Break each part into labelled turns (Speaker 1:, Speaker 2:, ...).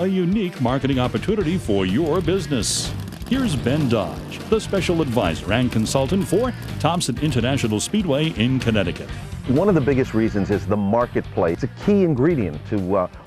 Speaker 1: a unique marketing opportunity for your business. Here's Ben Dodge, the special advisor and consultant for Thompson International Speedway in Connecticut.
Speaker 2: One of the biggest reasons is the marketplace. It's a key ingredient to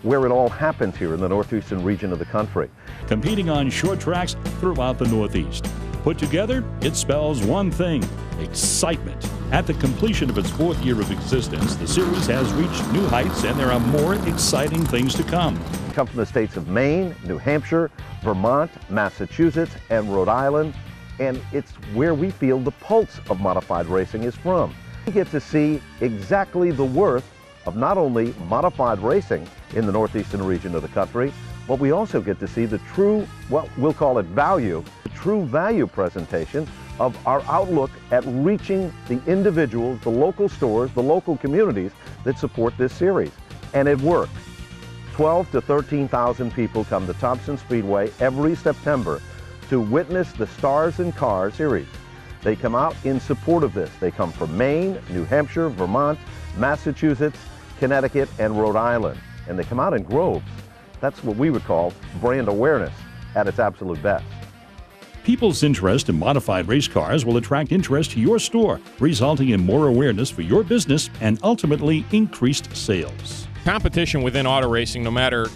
Speaker 2: where it all happens here in the northeastern region of the country.
Speaker 1: Competing on short tracks throughout the Northeast. Put together, it spells one thing: excitement. At the completion of its 4th year of existence, the series has reached new heights, and there are more exciting things to come.
Speaker 2: We come from the states of Maine, New Hampshire, Vermont, Massachusetts, and Rhode Island, and it's where we feel the pulse of modified racing is from. We get to see exactly the worth of not only modified racing in the northeastern region of the country, but we also get to see the true, well, we'll call it value, the true value presentation of our outlook at reaching the individuals, the local stores, the local communities that support this series. And it works. 12 to 13,000 people come to Thompson Speedway every September to witness the Stars and Cars series. They come out in support of this. They come from Maine, New Hampshire, Vermont, Massachusetts, Connecticut, and Rhode Island. And they come out in groves. That's what we would call brand awareness at its absolute best.
Speaker 1: People's interest in modified race cars will attract interest to your store, resulting in more awareness for your business and ultimately increased sales.
Speaker 3: Competition within auto racing, no matter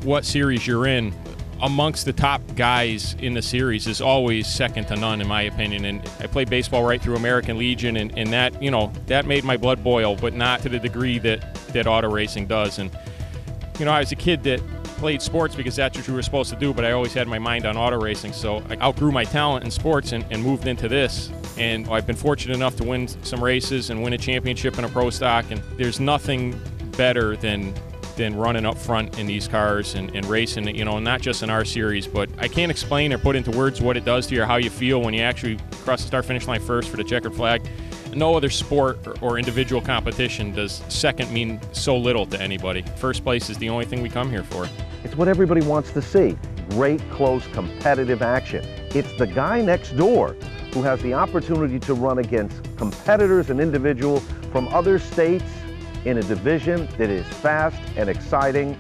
Speaker 3: what series you're in, amongst the top guys in the series is always second to none, in my opinion. And I played baseball right through American Legion, and that, you know, that made my blood boil, but not to the degree that auto racing does. And, you know, I was a kid that played sports because that's what you were supposed to do, but I always had my mind on auto racing. So I outgrew my talent in sports and moved into this. And I've been fortunate enough to win some races and win a championship in a pro stock. And there's nothing better than running up front in these cars and racing, you know, not just in our series, but I can't explain or put into words what it does to you or how you feel when you actually cross the start-finish line first for the checkered flag. No other sport or individual competition does second mean so little to anybody. First place is the only thing we come here for.
Speaker 2: It's what everybody wants to see. Great, close, competitive action. It's the guy next door who has the opportunity to run against competitors and individuals from other states in a division that is fast and exciting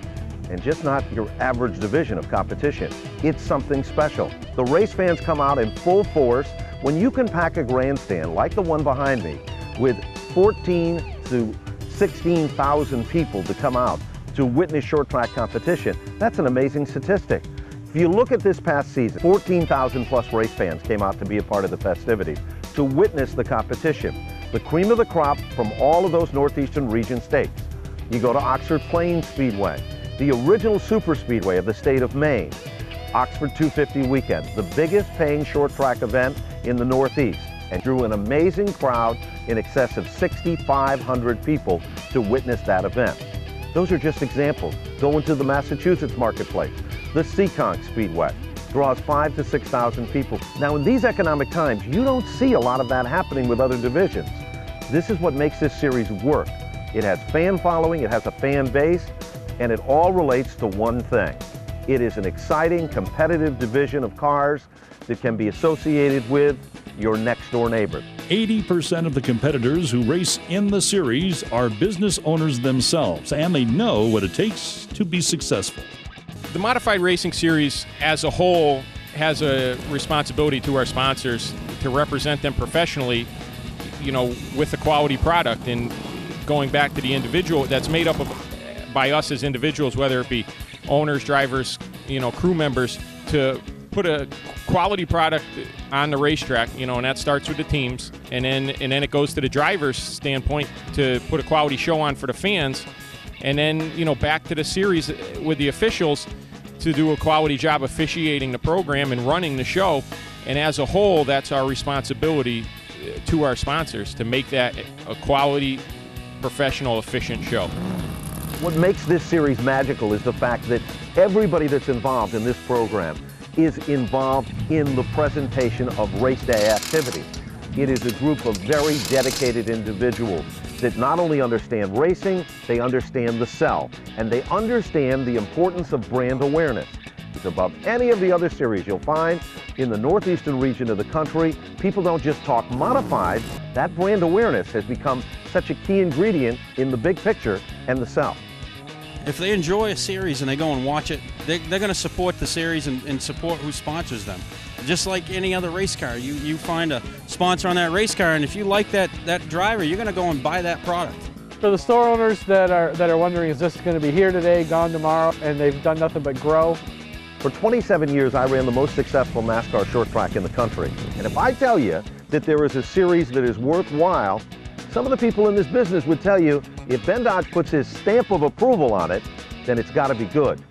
Speaker 2: and just not your average division of competition. It's something special. The race fans come out in full force. When you can pack a grandstand like the one behind me with 14 to 16,000 people to come out to witness short track competition, that's an amazing statistic. If you look at this past season, 14,000 plus race fans came out to be a part of the festivities to witness the competition. The cream of the crop from all of those northeastern region states. You go to Oxford Plains Speedway, the original super speedway of the state of Maine, Oxford 250 weekend, the biggest paying short track event in the Northeast, and drew an amazing crowd in excess of 6,500 people to witness that event. Those are just examples. Go into the Massachusetts marketplace. The Seekonk Speedway draws 5,000 to 6,000 people. Now, in these economic times, you don't see a lot of that happening with other divisions. This is what makes this series work. It has fan following, it has a fan base, and it all relates to one thing. It is an exciting, competitive division of cars that can be associated with your next door neighbor.
Speaker 1: 80% of the competitors who race in the series are business owners themselves, and they know what it takes to be successful.
Speaker 3: The Modified Racing Series as a whole has a responsibility to our sponsors to represent them professionally, you know, with a quality product. And going back to the individual, that's made up of by us as individuals, whether it be owners, drivers, you know, crew members, to put a quality product on the racetrack, you know, and that starts with the teams, and then it goes to the driver's standpoint to put a quality show on for the fans, and then, you know, back to the series with the officials to do a quality job officiating the program and running the show. And as a whole, that's our responsibility to our sponsors to make that a quality, professional, efficient show.
Speaker 2: What makes this series magical is the fact that everybody that's involved in this program is involved in the presentation of race day activities. It is a group of very dedicated individuals that not only understand racing, they understand the sell, and they understand the importance of brand awareness. It's above any of the other series you'll find in the northeastern region of the country. People don't just talk modified. That brand awareness has become such a key ingredient in the big picture and the sell.
Speaker 4: If they enjoy a series and they go and watch it, they're going to support the series and support who sponsors them. Just like any other race car, you find a sponsor on that race car, and if you like that driver, you're going to go and buy that product.
Speaker 5: For the store owners that are wondering, is this going to be here today, gone tomorrow, and they've done nothing but grow?
Speaker 2: For 27 years, I ran the most successful NASCAR short track in the country. And if I tell you that there is a series that is worthwhile, some of the people in this business would tell you if Ben Dodge puts his stamp of approval on it, then it's got to be good.